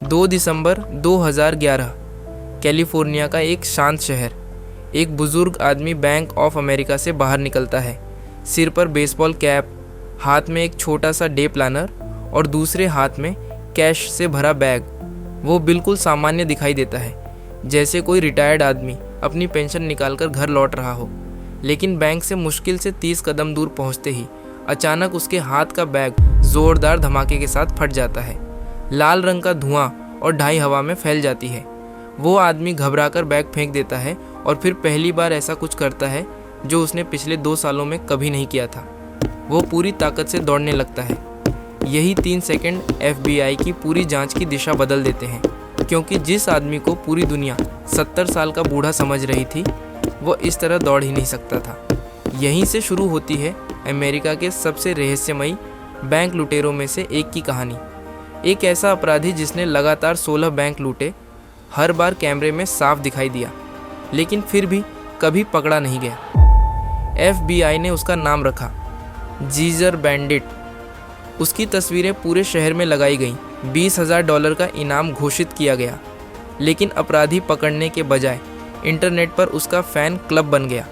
2 दिसंबर 2011, California का एक शांत शहर। एक बुजुर्ग आदमी बैंक ऑफ अमेरिका से बाहर निकलता है। सिर पर बेसबॉल कैप, हाथ में एक छोटा सा डे प्लानर और दूसरे हाथ में कैश से भरा बैग। वो बिल्कुल सामान्य दिखाई देता है, जैसे कोई रिटायर्ड आदमी अपनी पेंशन निकालकर घर लौट रहा हो। लेकिन बैंक से मुश्किल से 30 कदम दूर पहुंचते ही अचानक उसके हाथ का बैग जोरदार धमाके के साथ फट जाता है। लाल रंग का धुआं और ढाई हवा में फैल जाती है। वो आदमी घबराकर बैग फेंक देता है और फिर पहली बार ऐसा कुछ करता है जो उसने पिछले 2 सालों में कभी नहीं किया था। वो पूरी ताकत से दौड़ने लगता है। यही 3 सेकंड FBI की पूरी जांच की दिशा बदल देते हैं, क्योंकि जिस आदमी को पूरी दुनिया 70 साल का बूढ़ा समझ रही थी, वो इस तरह दौड़ ही नहीं सकता था। यहीं से शुरू होती है अमेरिका के सबसे रहस्यमयी बैंक लुटेरों में से एक की कहानी। एक ऐसा अपराधी जिसने लगातार 16 बैंक लूटे, हर बार कैमरे में साफ दिखाई दिया, लेकिन फिर भी कभी पकड़ा नहीं गया। FBI ने उसका नाम रखा जीजर बैंडिट। उसकी तस्वीरें पूरे शहर में लगाई गईं। $20,000 का इनाम घोषित किया गया, लेकिन अपराधी पकड़ने के बजाय इंटरनेट पर उसका फ़ैन क्लब बन गया।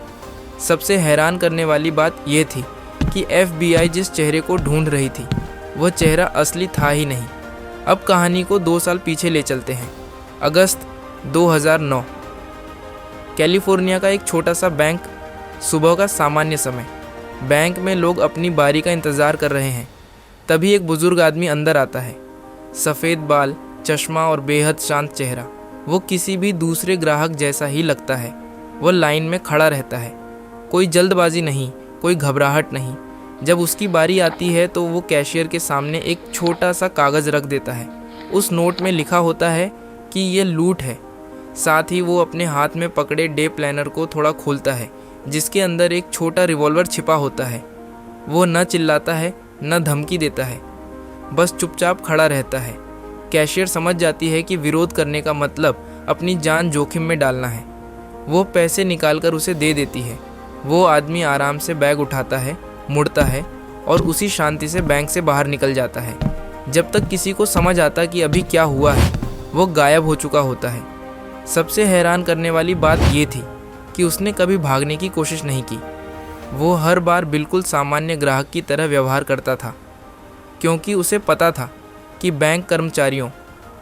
सबसे हैरान करने वाली बात यह थी कि FBI जिस चेहरे को ढूंढ रही थी, वह चेहरा असली था ही नहीं। अब कहानी को 2 साल पीछे ले चलते हैं। अगस्त 2009, कैलिफोर्निया का एक छोटा सा बैंक। सुबह का सामान्य समय। बैंक में लोग अपनी बारी का इंतज़ार कर रहे हैं। तभी एक बुजुर्ग आदमी अंदर आता है। सफ़ेद बाल, चश्मा और बेहद शांत चेहरा। वो किसी भी दूसरे ग्राहक जैसा ही लगता है। वो लाइन में खड़ा रहता है। कोई जल्दबाजी नहीं, कोई घबराहट नहीं। जब उसकी बारी आती है तो वो कैशियर के सामने एक छोटा सा कागज़ रख देता है। उस नोट में लिखा होता है कि ये लूट है। साथ ही वो अपने हाथ में पकड़े डे प्लानर को थोड़ा खोलता है, जिसके अंदर एक छोटा रिवॉल्वर छिपा होता है। वो न चिल्लाता है, न धमकी देता है, बस चुपचाप खड़ा रहता है। कैशियर समझ जाती है कि विरोध करने का मतलब अपनी जान जोखिम में डालना है। वो पैसे निकालकर उसे दे देती है। वो आदमी आराम से बैग उठाता है, मुड़ता है और उसी शांति से बैंक से बाहर निकल जाता है। जब तक किसी को समझ आता कि अभी क्या हुआ है, वो गायब हो चुका होता है। सबसे हैरान करने वाली बात ये थी कि उसने कभी भागने की कोशिश नहीं की। वो हर बार बिल्कुल सामान्य ग्राहक की तरह व्यवहार करता था, क्योंकि उसे पता था कि बैंक कर्मचारियों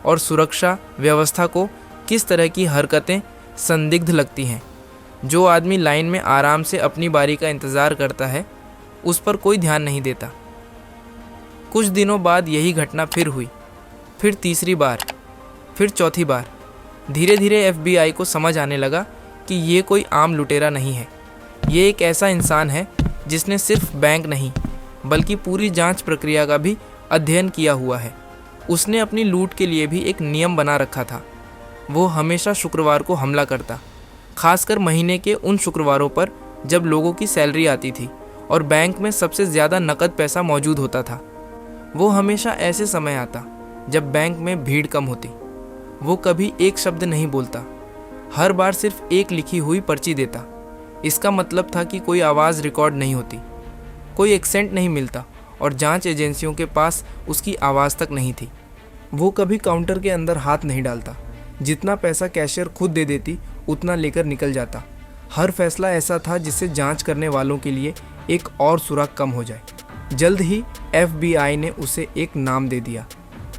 और सुरक्षा व्यवस्था को किस तरह की हरकतें संदिग्ध लगती हैं। जो आदमी लाइन में आराम से अपनी बारी का इंतज़ार करता है, उस पर कोई ध्यान नहीं देता। कुछ दिनों बाद यही घटना फिर हुई, फिर तीसरी बार, फिर चौथी बार। धीरे धीरे FBI को समझ आने लगा कि ये कोई आम लुटेरा नहीं है। ये एक ऐसा इंसान है जिसने सिर्फ बैंक नहीं, बल्कि पूरी जांच प्रक्रिया का भी अध्ययन किया हुआ है। उसने अपनी लूट के लिए भी एक नियम बना रखा था। वो हमेशा शुक्रवार को हमला करता, खासकर महीने के उन शुक्रवारों पर जब लोगों की सैलरी आती थी और बैंक में सबसे ज़्यादा नकद पैसा मौजूद होता था। वो हमेशा ऐसे समय आता जब बैंक में भीड़ कम होती। वो कभी एक शब्द नहीं बोलता, हर बार सिर्फ एक लिखी हुई पर्ची देता। इसका मतलब था कि कोई आवाज़ रिकॉर्ड नहीं होती, कोई एक्सेंट नहीं मिलता और जांच एजेंसियों के पास उसकी आवाज़ तक नहीं थी। वो कभी काउंटर के अंदर हाथ नहीं डालता। जितना पैसा कैशियर खुद दे देती, उतना लेकर निकल जाता। हर फैसला ऐसा था जिससे जांच करने वालों के लिए एक और सुराग कम हो जाए। जल्द ही FBI ने उसे एक नाम दे दिया,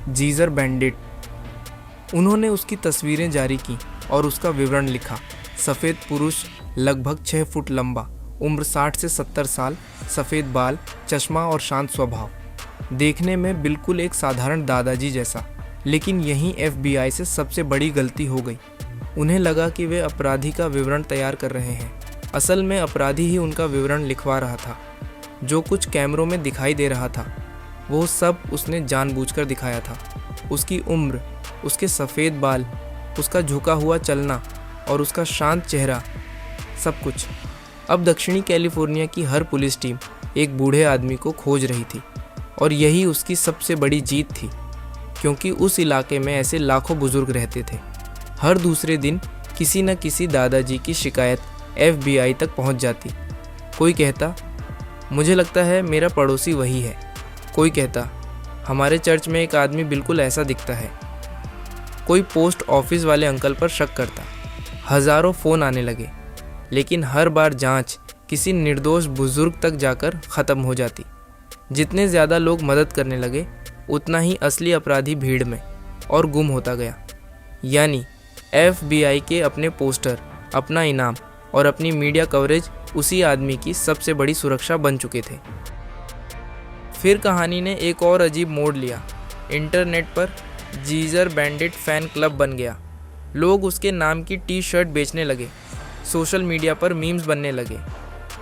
जीजर बैंडिट। उन्होंने उसकी तस्वीरें जारी की और उसका विवरण लिखा। सफ़ेद पुरुष, लगभग 6 फुट लंबा, उम्र 60 से 70 साल, सफ़ेद बाल, चश्मा और शांत स्वभाव। देखने में बिल्कुल एक साधारण दादाजी जैसा। लेकिन यहीं FBI से सबसे बड़ी गलती हो गई। उन्हें लगा कि वे अपराधी का विवरण तैयार कर रहे हैं। असल में अपराधी ही उनका विवरण लिखवा रहा था। जो कुछ कैमरों में दिखाई दे रहा था, वो सब उसने जानबूझकर दिखाया था। उसकी उम्र, उसके सफ़ेद बाल, उसका झुका हुआ चलना और उसका शांत चेहरा, सब कुछ। अब दक्षिणी कैलिफोर्निया की हर पुलिस टीम एक बूढ़े आदमी को खोज रही थी और यही उसकी सबसे बड़ी जीत थी, क्योंकि उस इलाके में ऐसे लाखों बुजुर्ग रहते थे। हर दूसरे दिन किसी न किसी दादाजी की शिकायत FBI तक पहुंच जाती। कोई कहता, मुझे लगता है मेरा पड़ोसी वही है। कोई कहता, हमारे चर्च में एक आदमी बिल्कुल ऐसा दिखता है। कोई पोस्ट ऑफिस वाले अंकल पर शक करता। हजारों फ़ोन आने लगे, लेकिन हर बार जांच किसी निर्दोष बुजुर्ग तक जाकर ख़त्म हो जाती। जितने ज़्यादा लोग मदद करने लगे, उतना ही असली अपराधी भीड़ में और गुम होता गया। यानी FBI के अपने पोस्टर, अपना इनाम और अपनी मीडिया कवरेज उसी आदमी की सबसे बड़ी सुरक्षा बन चुके थे। फिर कहानी ने एक और अजीब मोड़ लिया। इंटरनेट पर गीज़र बैंडिट फ़ैन क्लब बन गया। लोग उसके नाम की टी-शर्ट बेचने लगे, सोशल मीडिया पर मीम्स बनने लगे।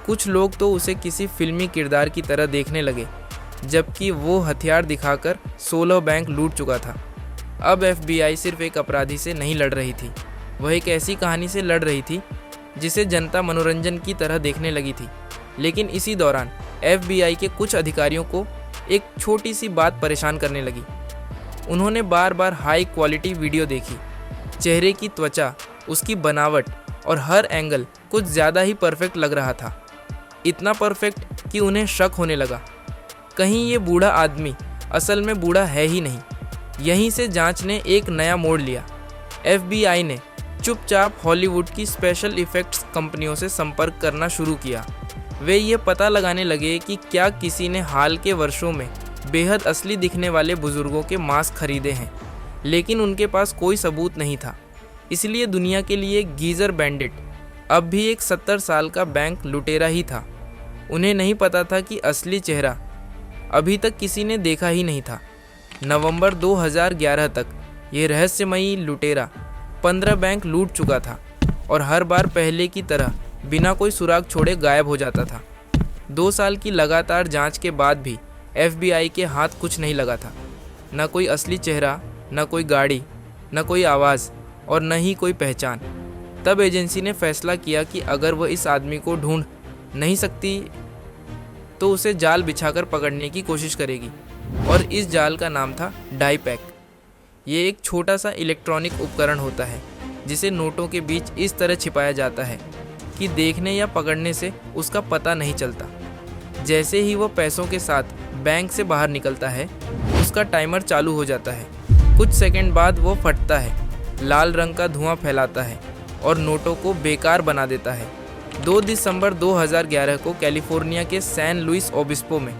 कुछ लोग तो उसे किसी फिल्मी किरदार की तरह देखने लगे, जबकि वो हथियार दिखाकर 16 बैंक लूट चुका था। अब FBI सिर्फ एक अपराधी से नहीं लड़ रही थी, वह एक ऐसी कहानी से लड़ रही थी जिसे जनता मनोरंजन की तरह देखने लगी थी। लेकिन इसी दौरान FBI के कुछ अधिकारियों को एक छोटी सी बात परेशान करने लगी। उन्होंने बार बार हाई क्वालिटी वीडियो देखी। चेहरे की त्वचा, उसकी बनावट और हर एंगल कुछ ज़्यादा ही परफेक्ट लग रहा था। इतना परफेक्ट कि उन्हें शक होने लगा, कहीं ये बूढ़ा आदमी असल में बूढ़ा है ही नहीं। यहीं से जांच ने एक नया मोड़ लिया। FBI ने चुपचाप हॉलीवुड की स्पेशल इफ़ेक्ट्स कंपनियों से संपर्क करना शुरू किया। वे ये पता लगाने लगे कि क्या किसी ने हाल के वर्षों में बेहद असली दिखने वाले बुजुर्गों के मास्क खरीदे हैं, लेकिन उनके पास कोई सबूत नहीं था। इसलिए दुनिया के लिए गीज़र बैंडिट अब भी एक 70 साल का बैंक लुटेरा ही था। उन्हें नहीं पता था कि असली चेहरा अभी तक किसी ने देखा ही नहीं था। नवंबर 2011 तक ये रहस्यमयी लुटेरा 15 बैंक लूट चुका था और हर बार पहले की तरह बिना कोई सुराग छोड़े गायब हो जाता था। 2 साल की लगातार जांच के बाद भी FBI के हाथ कुछ नहीं लगा था। न कोई असली चेहरा, न कोई गाड़ी, न कोई आवाज़ और न ही कोई पहचान। तब एजेंसी ने फैसला किया कि अगर वह इस आदमी को ढूंढ नहीं सकती तो उसे जाल बिछाकर पकड़ने की कोशिश करेगी, और इस जाल का नाम था डाई पैक। ये एक छोटा सा इलेक्ट्रॉनिक उपकरण होता है जिसे नोटों के बीच इस तरह छिपाया जाता है कि देखने या पकड़ने से उसका पता नहीं चलता। जैसे ही वो पैसों के साथ बैंक से बाहर निकलता है, उसका टाइमर चालू हो जाता है। कुछ सेकंड बाद वो फटता है, लाल रंग का धुआं फैलाता है और नोटों को बेकार बना देता है। 2 दिसंबर 2011 को कैलिफोर्निया के सैन लुइस ओबिस्पो में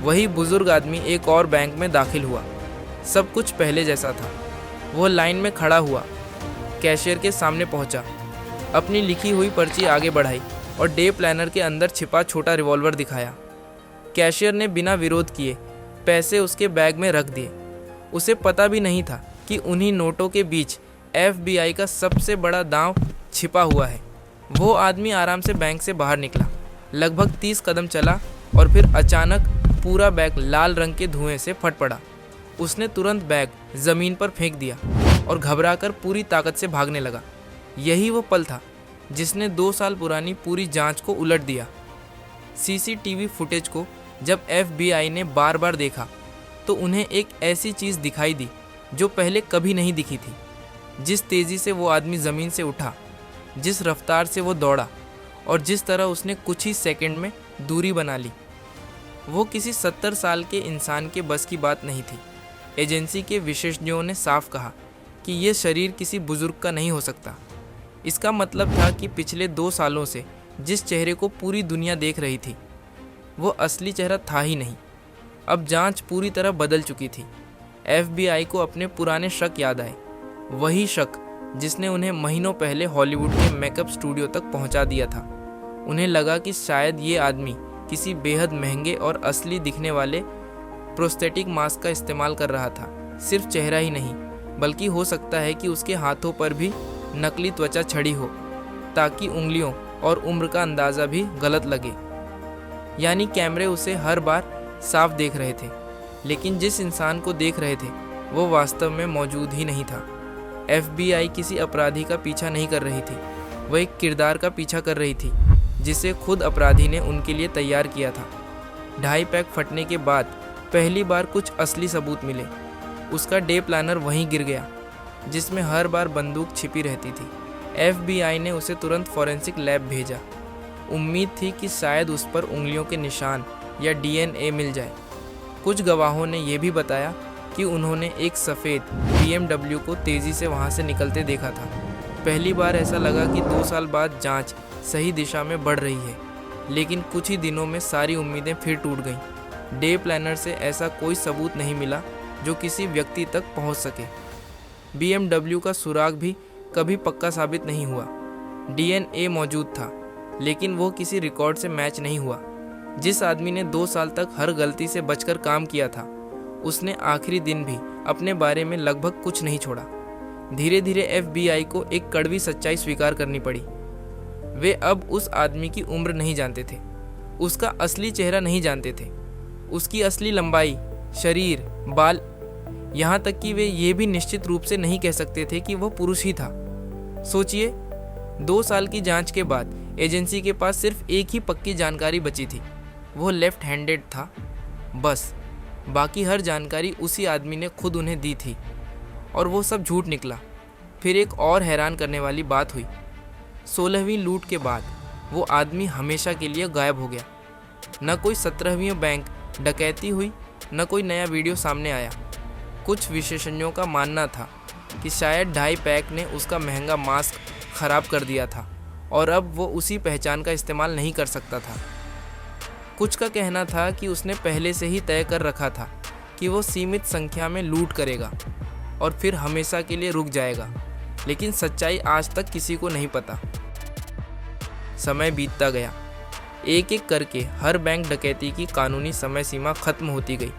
वही बुजुर्ग आदमी एक और बैंक में दाखिल हुआ। सब कुछ पहले जैसा था। वो लाइन में खड़ा हुआ, कैशियर के सामने पहुंचा, अपनी लिखी हुई पर्ची आगे बढ़ाई और डे प्लानर के अंदर छिपा छोटा रिवॉल्वर दिखाया। कैशियर ने बिना विरोध किए पैसे उसके बैग में रख दिए। उसे पता भी नहीं था कि उन्हीं नोटों के बीच FBI का सबसे बड़ा दांव छिपा हुआ है। वो आदमी आराम से बैंक से बाहर निकला, लगभग 30 कदम चला और फिर अचानक पूरा बैग लाल रंग के धुएं से फट पड़ा। उसने तुरंत बैग ज़मीन पर फेंक दिया और घबराकर पूरी ताकत से भागने लगा। यही वो पल था जिसने 2 साल पुरानी पूरी जांच को उलट दिया। CCTV फुटेज को जब FBI ने बार बार देखा तो उन्हें एक ऐसी चीज़ दिखाई दी जो पहले कभी नहीं दिखी थी। जिस तेज़ी से वो आदमी ज़मीन से उठा, जिस रफ्तार से वो दौड़ा और जिस तरह उसने कुछ ही सेकंड में दूरी बना ली, वो किसी 70 साल के इंसान के बस की बात नहीं थी। एजेंसी के विशेषज्ञों ने साफ कहा कि ये शरीर किसी बुजुर्ग का नहीं हो सकता। इसका मतलब था कि पिछले 2 सालों से जिस चेहरे को पूरी दुनिया देख रही थी, वो असली चेहरा था ही नहीं। अब जांच पूरी तरह बदल चुकी थी। FBI को अपने पुराने शक याद आए, वही शक जिसने उन्हें महीनों पहले हॉलीवुड के मेकअप स्टूडियो तक पहुंचा दिया था। उन्हें लगा कि शायद ये आदमी किसी बेहद महंगे और असली दिखने वाले प्रोस्थेटिक मास्क का इस्तेमाल कर रहा था। सिर्फ चेहरा ही नहीं, बल्कि हो सकता है कि उसके हाथों पर भी नकली त्वचा छड़ी हो, ताकि उंगलियों और उम्र का अंदाज़ा भी गलत लगे। यानी कैमरे उसे हर बार साफ देख रहे थे, लेकिन जिस इंसान को देख रहे थे वो वास्तव में मौजूद ही नहीं था। FBI किसी अपराधी का पीछा नहीं कर रही थी, वह एक किरदार का पीछा कर रही थी जिसे खुद अपराधी ने उनके लिए तैयार किया था। ढाई पैक फटने के बाद पहली बार कुछ असली सबूत मिले। उसका डे प्लानर वहीं गिर गया जिसमें हर बार बंदूक छिपी रहती थी। FBI ने उसे तुरंत फॉरेंसिक लैब भेजा। उम्मीद थी कि शायद उस पर उंगलियों के निशान या DNA मिल जाए। कुछ गवाहों ने यह भी बताया कि उन्होंने एक सफ़ेद BMW को तेज़ी से वहाँ से निकलते देखा था। पहली बार ऐसा लगा कि 2 साल बाद जांच सही दिशा में बढ़ रही है, लेकिन कुछ ही दिनों में सारी उम्मीदें फिर टूट गईं। डे प्लानर से ऐसा कोई सबूत नहीं मिला जो किसी व्यक्ति तक पहुंच सके। BMW का सुराग भी कभी पक्का साबित नहीं हुआ। DNA मौजूद था, लेकिन वो किसी रिकॉर्ड से मैच नहीं हुआ। जिस आदमी ने 2 साल तक हर गलती से बचकर काम किया था, उसने आखिरी दिन भी अपने बारे में लगभग कुछ नहीं छोड़ा। धीरे धीरे FBI को एक कड़वी सच्चाई स्वीकार करनी पड़ी। वे अब उस आदमी की उम्र नहीं जानते थे, उसका असली चेहरा नहीं जानते थे, उसकी असली लंबाई, शरीर, बाल, यहाँ तक कि वे ये भी निश्चित रूप से नहीं कह सकते थे कि वह पुरुष ही था। सोचिए, 2 साल की जांच के बाद एजेंसी के पास सिर्फ एक ही पक्की जानकारी बची थी, वो लेफ्ट हैंडेड था। बस बाकी हर जानकारी उसी आदमी ने खुद उन्हें दी थी, और वो सब झूठ निकला। फिर एक और हैरान करने वाली बात हुई। 16वीं लूट के बाद वो आदमी हमेशा के लिए गायब हो गया। न कोई 17वीं बैंक डकैती हुई, न कोई नया वीडियो सामने आया। कुछ विशेषज्ञों का मानना था कि शायद डाई पैक ने उसका महंगा मास्क खराब कर दिया था और अब वो उसी पहचान का इस्तेमाल नहीं कर सकता था। कुछ का कहना था कि उसने पहले से ही तय कर रखा था कि वो सीमित संख्या में लूट करेगा और फिर हमेशा के लिए रुक जाएगा, लेकिन सच्चाई आज तक किसी को नहीं पता। समय बीतता गया। एक एक करके हर बैंक डकैती की कानूनी समय सीमा खत्म होती गई।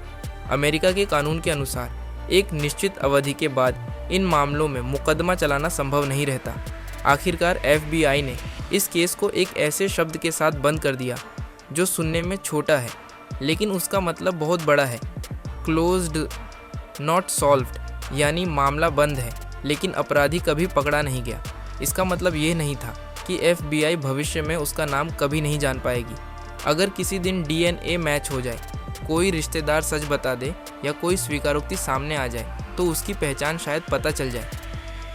अमेरिका के कानून के अनुसार एक निश्चित अवधि के बाद इन मामलों में मुकदमा चलाना संभव नहीं रहता। आखिरकार FBI ने इस केस को एक ऐसे शब्द के साथ बंद कर दिया जो सुनने में छोटा है, लेकिन उसका मतलब बहुत बड़ा है। क्लोज्ड नॉट सॉल्व्ड, यानी मामला बंद है लेकिन अपराधी कभी पकड़ा नहीं गया। इसका मतलब ये नहीं था कि FBI भविष्य में उसका नाम कभी नहीं जान पाएगी। अगर किसी दिन DNA मैच हो जाए, कोई रिश्तेदार सच बता दे या कोई स्वीकारोक्ति सामने आ जाए, तो उसकी पहचान शायद पता चल जाए,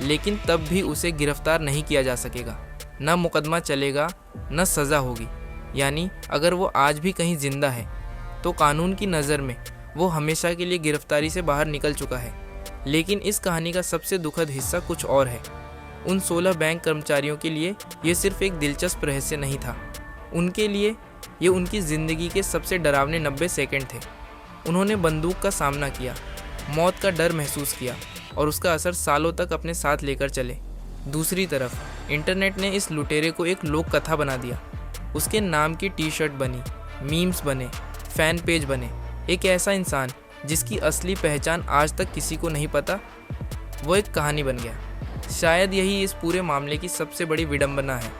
लेकिन तब भी उसे गिरफ्तार नहीं किया जा सकेगा। न मुकदमा चलेगा, न सज़ा होगी। यानी अगर वो आज भी कहीं जिंदा है तो कानून की नज़र में वो हमेशा के लिए गिरफ्तारी से बाहर निकल चुका है। लेकिन इस कहानी का सबसे दुखद हिस्सा कुछ और है। उन 16 बैंक कर्मचारियों के लिए ये सिर्फ एक दिलचस्प रहस्य नहीं था, उनके लिए ये उनकी ज़िंदगी के सबसे डरावने 90 सेकंड थे। उन्होंने बंदूक का सामना किया, मौत का डर महसूस किया और उसका असर सालों तक अपने साथ लेकर चले। दूसरी तरफ इंटरनेट ने इस लुटेरे को एक लोक कथा बना दिया। उसके नाम की टी-शर्ट बनी, मीम्स बने, फ़ैन पेज बने। एक ऐसा इंसान जिसकी असली पहचान आज तक किसी को नहीं पता, वो एक कहानी बन गया। शायद यही इस पूरे मामले की सबसे बड़ी विडंबना है।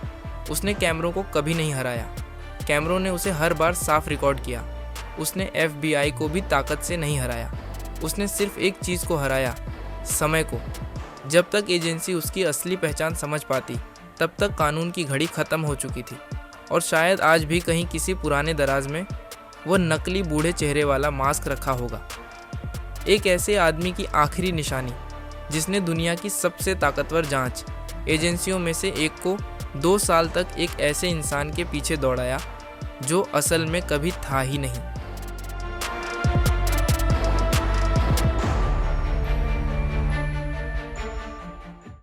उसने कैमरों को कभी नहीं हराया, कैमरों ने उसे हर बार साफ रिकॉर्ड किया। उसने FBI को भी ताकत से नहीं हराया। उसने सिर्फ एक चीज़ को हराया, समय को। जब तक एजेंसी उसकी असली पहचान समझ पाती, तब तक कानून की घड़ी ख़त्म हो चुकी थी। और शायद आज भी कहीं किसी पुराने दराज में वो नकली बूढ़े चेहरे वाला मास्क रखा होगा। एक ऐसे आदमी की आखिरी निशानी जिसने दुनिया की सबसे ताकतवर जांच एजेंसियों में से एक को 2 साल तक एक ऐसे इंसान के पीछे दौड़ाया जो असल में कभी था ही नहीं।